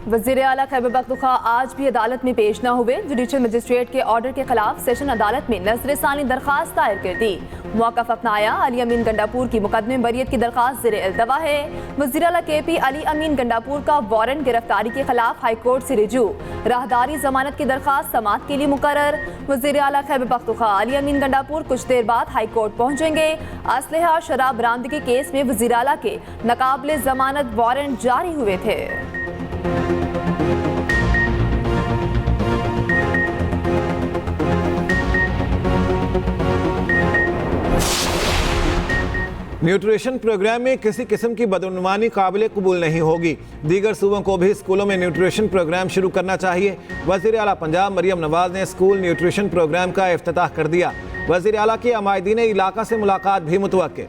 वज़ीर आला खैबर पख्तूनख्वा आज भी अदालत में पेश न हुए। जुडिशल मजिस्ट्रेट के ऑर्डर के खिलाफ सेशन अदालत में नज़र-ए-सानी दरखास्त दायर कर दी। मौक़िफ़ अपनाया। अली अमीन गंडापुर की मुकदमे बरियत की दरखास्त ज़ेर इल्तवा है। वज़ीर आला KP अली अमीन गंडापुर का वारंट गिरफ्तारी के खिलाफ हाई कोर्ट से रिजू। राहदारी जमानत की दरखास्त समाअत के लिए मुकर्रर। वज़ीर आला खैबर पख्तूनख्वा अली अमीन गंडापुर कुछ देर बाद हाई कोर्ट पहुँचेंगे। असलहा और शराब बरामदगी केस में वज़ीर आला के नाकाबिले जमानत वारंट जारी हुए थे। न्यूट्रिशन प्रोग्राम में किसी किस्म की बदउनवानी काबिल कबूल नहीं होगी। दीगर सूबों को भी स्कूलों में न्यूट्रिशन प्रोग्राम शुरू करना चाहिए। वज़ीर आला पंजाब मरियम नवाज ने स्कूल न्यूट्रिशन प्रोग्राम का इफ्तिताह कर दिया। वज़ीर आला की अमायदीन इलाका से मुलाकात भी मुतवक्के।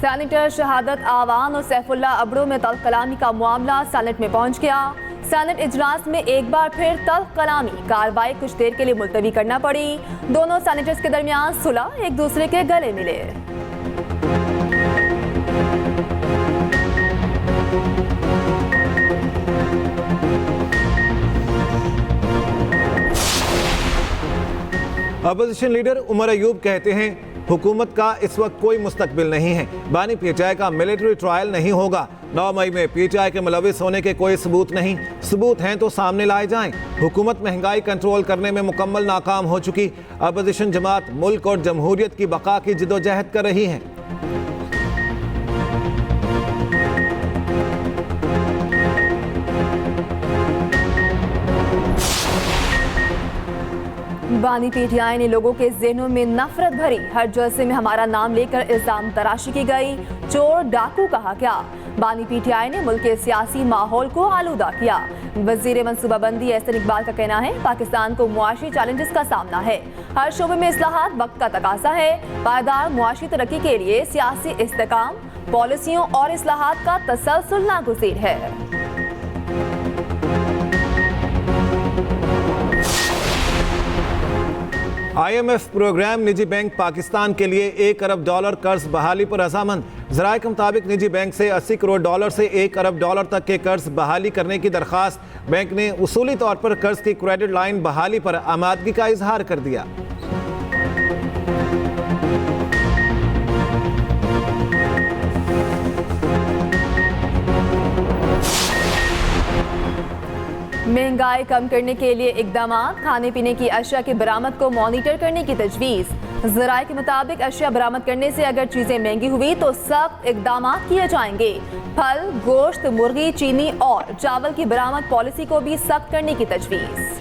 सेनेटर शहादत आवान और सैफुल्ला अबड़ो में तल्ख कलामी का मामला सेनेट में पहुंच गया। सेनेट इजलास में एक बार फिर तल्ख कलामी कार्रवाई कुछ देर के लिए मुलतवी करना पड़ी। दोनों सेनेटर्स के दरमियान सुलह, एक दूसरे के गले मिले। अपोजिशन लीडर उमर अयूब कहते हैं हुकूमत का इस वक्त कोई मुस्तकबिल नहीं है। बानी PTI का मिलिट्री ट्रायल नहीं होगा। 9 मई में PTI के मुलविस होने के कोई सबूत नहीं। सबूत हैं तो सामने लाए जाएं। हुकूमत महंगाई कंट्रोल करने में मुकम्मल नाकाम हो चुकी। अपोजिशन जमात मुल्क और जमहूरियत की बका की जिदोजहद कर रही है। बानी PTI ने लोगों के ज़हनों में नफरत भरी हर जलसे में हमारा नाम लेकर इल्जाम तराशी की गई। चोर डाकू कहा क्या। बानी PTI ने मुल्क के सियासी माहौल को आलूदा किया। वजीर मनसूबाबंदी एहसन इकबाल का कहना है पाकिस्तान को मुआशी चैलेंजेस का सामना है। हर शोबे में इस्लाहात वक्त का तकाजा है। पायदार मुआशी तरक्की के लिए सियासी इस्तेकाम, पॉलिसियों और इस्लाहात का तसलसल नागुज़ीर है। IMF प्रोग्राम निजी बैंक पाकिस्तान के लिए $1 अरब कर्ज बहाली पर रजामंद। ज़राए के मुताबिक निजी बैंक से $80 करोड़ से $1 अरब तक के कर्ज बहाली करने की दरख्वास्त बैंक ने उसूली तौर पर कर्ज की क्रेडिट लाइन बहाली पर आमादगी का इजहार कर दिया। महंगाई कम करने के लिए इकदाम, खाने पीने की अशिया की बरामद को मॉनिटर करने की तजवीज़। ज़राए के मुताबिक अशिया बरामद करने से अगर चीज़ें महंगी हुई तो सख्त इकदाम किए जाएंगे। फल, गोश्त, मुर्गी, चीनी और चावल की बरामद पॉलिसी को भी सख्त करने की तजवीज़।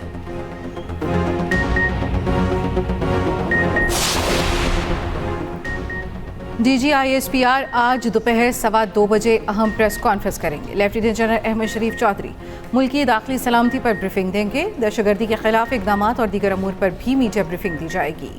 DG ISPR आज दोपहर 2:15 बजे अहम प्रेस कॉन्फ्रेंस करेंगे। लेफ्टिनेंट जनरल अहमद शरीफ चौधरी मुल्की दाखिली सलामती पर ब्रीफिंग देंगे। दहशतगर्दी के खिलाफ इकदाम और दीगर अमूर पर भी मीडिया ब्रीफिंग दी जाएगी।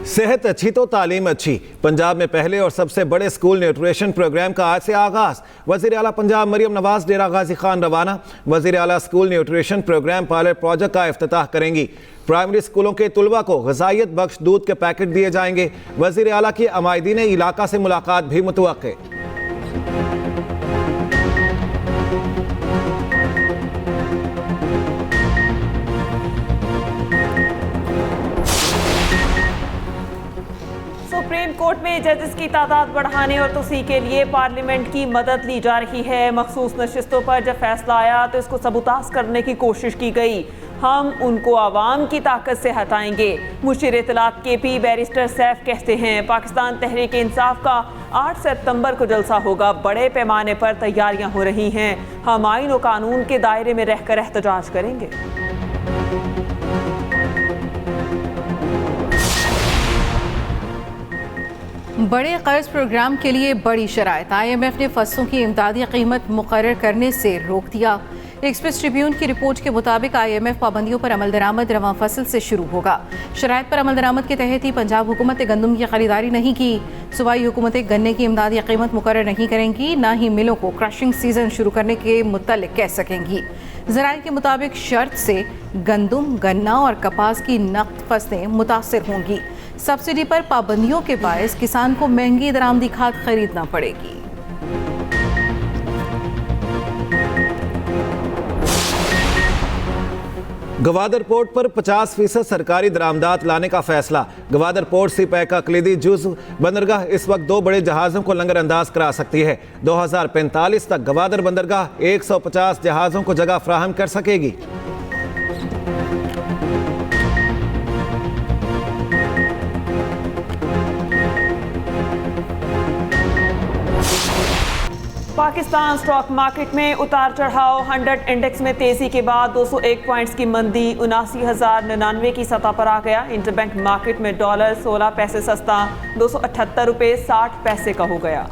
सेहत अच्छी तो तालीम अच्छी। पंजाब में पहले और सबसे बड़े स्कूल न्यूट्रिशन प्रोग्राम का आज से आगाज। वज़ीर आला पंजाब मरियम नवाज डेरा गाजी खान रवाना। वज़ीर आला school nutrition programme pilot project का इफ्तिताह करेंगी। प्राइमरी स्कूलों के तुलबा को ग़िज़ाइयत बख्श दूध के पैकेट दिए जाएंगे। वज़ीर आला की अमायदीन इलाका से मुलाकात भी मुतवक्के। सुप्रीम कोर्ट में जजेस की तादाद बढ़ाने और तोसी के लिए पार्लियामेंट की मदद ली जा रही है। मखसूस नशिस्तों पर जब फैसला आया तो इसको सबूताज करने की कोशिश की गई। हम उनको आवाम की ताकत से हटाएंगे। मुशीर इत्तलात KP बैरिस्टर सैफ कहते हैं पाकिस्तान तहरीक इंसाफ का 8 सितंबर को जलसा होगा। बड़े पैमाने पर तैयारियां हो रही हैं। हम आईन और कानून के दायरे में रहकर एहतजाज करेंगे। बड़े कर्ज प्रोग्राम के लिए बड़ी शराइत। IMF ने फसलों की इमदादी कीमत मुकर्रर करने से रोक दिया। एक्सप्रेस ट्रिब्यून की रिपोर्ट के मुताबिक IMF पाबंदियों पर अमल दरामद रवां फसल से शुरू होगा। शराइत पर अमल दरामद के तहत ही पंजाब हुकूमत ने गंदम की खरीदारी नहीं की। सूबाई हुकूमतें गन्ने की इमदादी कीमत मुकर्रर नहीं करेंगी, ना ही मिलों को क्रशिंग सीजन शुरू करने के मुतल्लिक कह सकेंगी। ज़राए के मुताबिक शर्त से गंदम, गन्ना और कपास की नकद फसलें मुतासर होंगी। सब्सिडी पर पाबंदियों के बायस किसान को महंगी दरामदी खाद खरीदना पड़ेगी। गवादर पोर्ट पर 50% सरकारी दरामदात लाने का फैसला। गवादर पोर्ट सी पैक का कलीदी जुज़ बंदरगाह इस वक्त 2 बड़े जहाज़ों को लंगर अंदाज करा सकती है। 2045 तक गवादर बंदरगाह 150 जहाज़ों को जगह फ्राहम कर सकेगी। पाकिस्तान स्टॉक मार्केट में उतार चढ़ाव। 100 इंडेक्स में तेजी के बाद 201 पॉइंट्स की मंदी 79,099 की सतह पर आ गया। इंटरबैंक मार्केट में डॉलर 16 पैसे सस्ता 278 रुपये 60 पैसे का हो गया।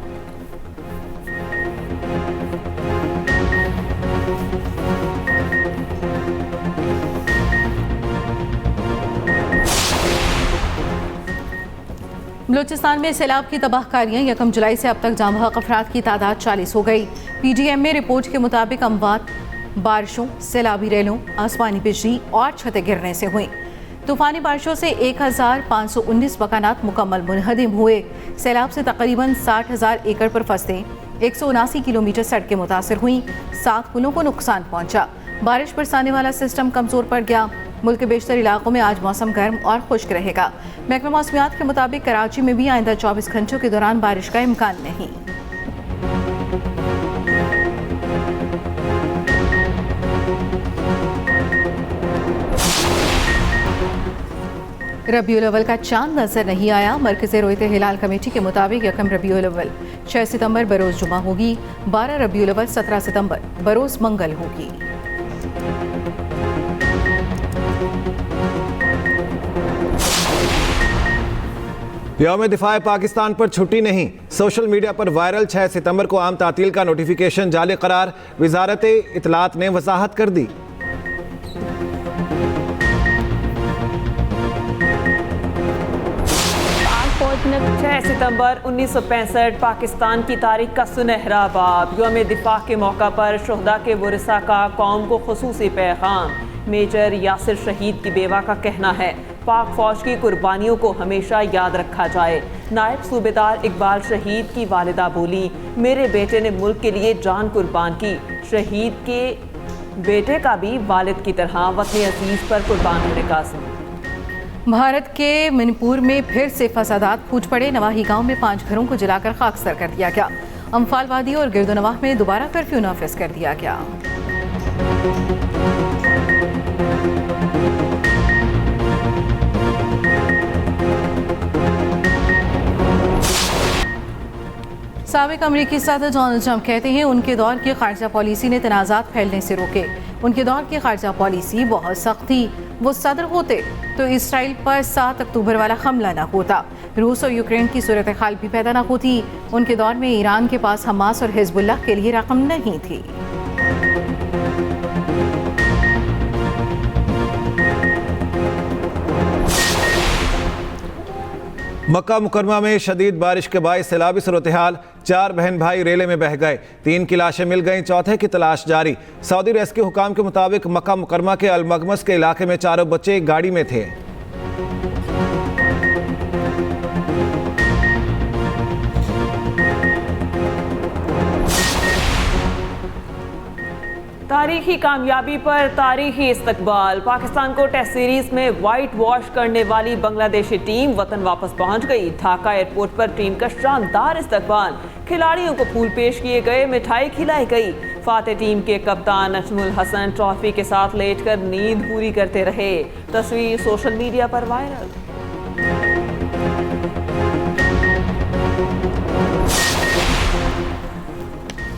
बलूचिस्तान में सैलाब की तबाहकारियां 1 जुलाई से अब तक जाँ बहक अफराद की तादाद 40 हो गई। PGM में रिपोर्ट के मुताबिक अमवात बारिशों, सैलाबी रेलों, आसमानी बिजली और छतें गिरने से हुई। तूफानी बारिशों से 1519 मकानात मुकम्मल मुनहदिम हुए। सैलाब से तकरीबन 60,000 एकड़ पर फसलें 179 किलोमीटर सड़कें मुतासर हुई। 7 पुलों को नुकसान पहुंचा। बारिश बरसाने वाला सिस्टम कमजोर पड़ गया। मुल्क के बेशतर इलाकों में आज मौसम गर्म और खुश्क रहेगा। महकमा मौसमियात के मुताबिक कराची में भी आइंदा 24 घंटों के दौरान बारिश का इम्कान नहीं। रबीउल अव्वल का चांद नजर नहीं आया। मरकज़ी रोयते हिलाल कमेटी के मुताबिक 1 रबीउल अव्वल 6 सितंबर बरोज़ जुमा होगी। 12 रबीउल अव्वल 17 सितंबर बरोज़ मंगल होगी। यौम दिफाए पाकिस्तान पर छुट्टी नहीं। सोशल मीडिया पर वायरल 6 सितंबर को आम तातील का नोटिफिकेशन जाली करार। वजारत इत्तलात ने वजाहत कर दी। आज 6 सितंबर 1965 पाकिस्तान की तारीख का सुनहरा बाब। यौम दिफा के मौका पर शोहदा के वरिसा का कौम को खुसूसी पैगाम। मेजर यासिर शहीद की बेवा का कहना है, पाक फौज की कुर्बानियों को हमेशा याद रखा जाए। नायब सूबेदार इकबाल शहीद की वालिदा बोली, मेरे बेटे ने मुल्क के लिए जान कुर्बान की। शहीद के बेटे का भी वालिद की तरह वतन अजीज पर कुर्बान होने का अज़्म। भारत के मणिपुर में फिर से फसादात फूट पड़े। नवाही गांव में 5 घरों को जलाकर खाकसर कर दिया गया। अम्फाल वादी और गिरदोनवाह में दोबारा कर्फ्यू नाफिज कर दिया गया। साबिक अमरीकी सदर डोनाल्ड ट्रंप कहते हैं उनके दौर की खारजा पॉलिसी ने तनाज़ात फैलने से रोके। उनके दौर की खारजा पॉलिसी बहुत सख्त थी। वो सदर होते तो इसराइल पर 7 अक्टूबर वाला हमला न होता, रूस और यूक्रेन की सूरत हाल भी पैदा न होती। उनके दौर में ईरान के पास हमास और हिजबुल्लाह के लिए रकम नहीं थी। मक्का मुकरमा में शदीद बारिश के बायस सैलाबी सूरत हाल। 4 बहन भाई रेले में बह गए। 3 की लाशें मिल गईं, चौथे की तलाश जारी। सऊदी रेस्क्यू हुकाम के मुताबिक मक्का मुकरमा के अलमगमस के इलाके में 4 बच्चे एक गाड़ी में थे। तारीखी कामयाबी पर तारीखी इस्तकबाल। पाकिस्तान को टेस्ट सीरीज में वाइट वॉश करने वाली बांग्लादेशी टीम वतन वापस पहुंच गई। ढाका एयरपोर्ट पर टीम का शानदार इस्तकबाल। खिलाड़ियों को फूल पेश किए गए, मिठाई खिलाई गई। फाते टीम के कप्तान नजमुल हसन ट्रॉफी के साथ लेटकर नींद पूरी करते रहे। तस्वीर सोशल मीडिया पर वायरल।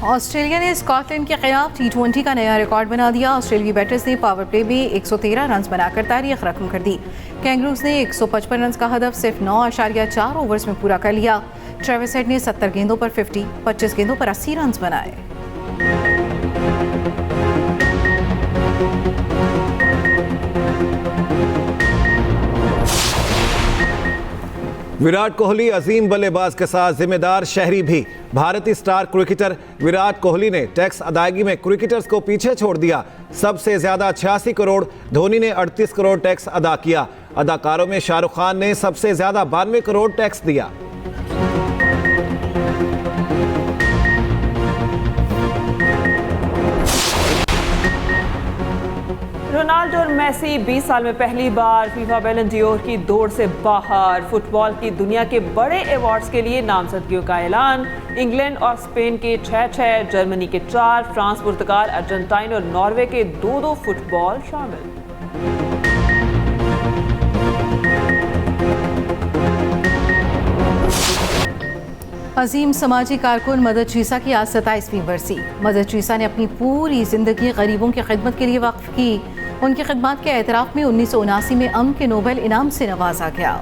ऑस्ट्रेलिया ने स्कॉटलैंड के खिलाफ T20 का नया रिकॉर्ड बना दिया। ऑस्ट्रेलियाई बैटर्स ने पावर प्ले में 113 रन बनाकर तारीख रकम कर दी। कैंगरूज ने 155 रन का हदफ सिर्फ 9.4 ओवर्स में पूरा कर लिया। ट्रेविस हेड ने 70 गेंदों पर 50, 25 गेंदों पर 80 रन बनाए। विराट कोहली अजीम बल्लेबाज के साथ जिम्मेदार शहरी भी। भारतीय स्टार क्रिकेटर विराट कोहली ने टैक्स अदायगी में क्रिकेटर्स को पीछे छोड़ दिया। सबसे ज्यादा 86 करोड़, धोनी ने 38 करोड़ टैक्स अदा किया। अदाकारों में शाहरुख खान ने सबसे ज्यादा 92 करोड़ टैक्स दिया। रोनाल्डो और मेसी 20 साल में पहली बार फीफा बैलन डियोर की दौड़ से बाहर। फुटबॉल की दुनिया के बड़े अवार्ड्स के लिए नामजदगियों का ऐलान। इंग्लैंड और स्पेन के 6-6, जर्मनी के 4, फ्रांस, पुर्तगाल, अर्जेंटाइन और नॉर्वे के 2-2 फुटबॉल शामिल। अजीम समाजी कारकुन मदद चीसा की आज 27वीं बरसी। मदद चीसा ने अपनी पूरी जिंदगी गरीबों की खिदमत के लिए वक्फ की। उनकी खिदमत के एतराफ़ में 1979 में अमन के नोबेल इनाम से नवाजा गया।